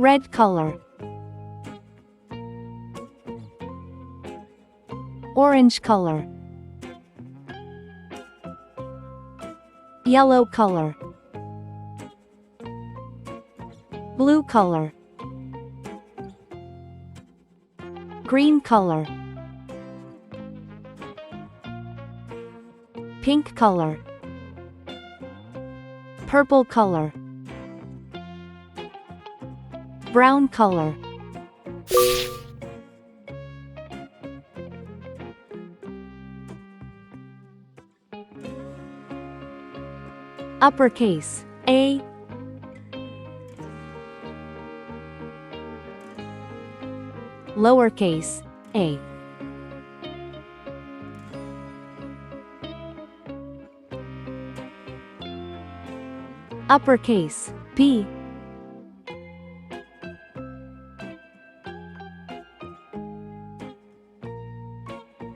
red color, orange color, yellow color, blue color, green color, pink color, purple color, brown color. Uppercase A, lowercase a, uppercase B,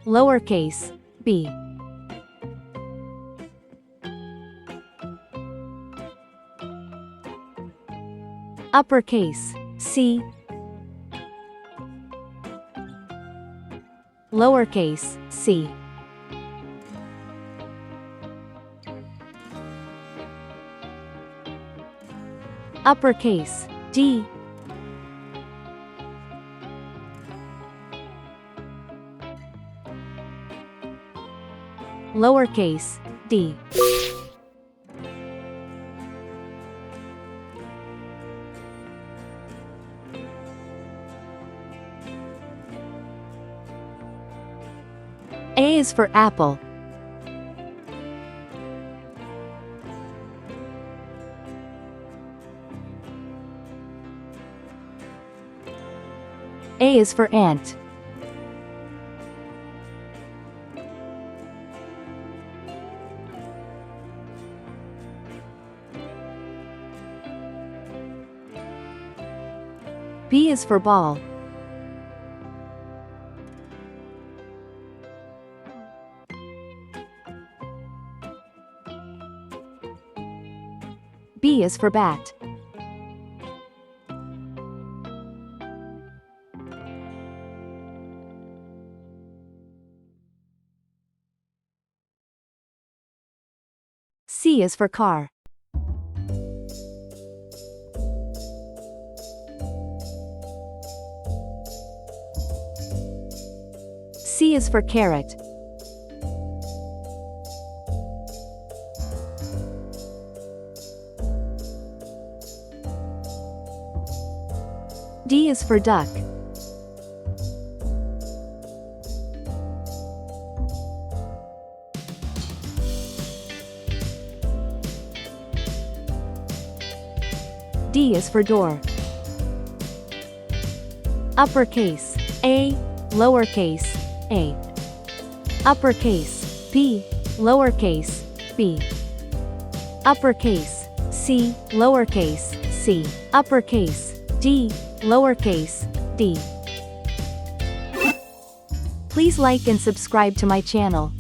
lowercase b, uppercase C, lowercase c, uppercase D, lowercase d. A is for apple. A is for ant. B is for ball. B is for bat. C is for car. C is for carrot. D is for duck. D is for door. Uppercase A, lowercase a, uppercase B, lowercase b, uppercase C, lowercase c, uppercase D, lowercase d. Please like and subscribe to my channel.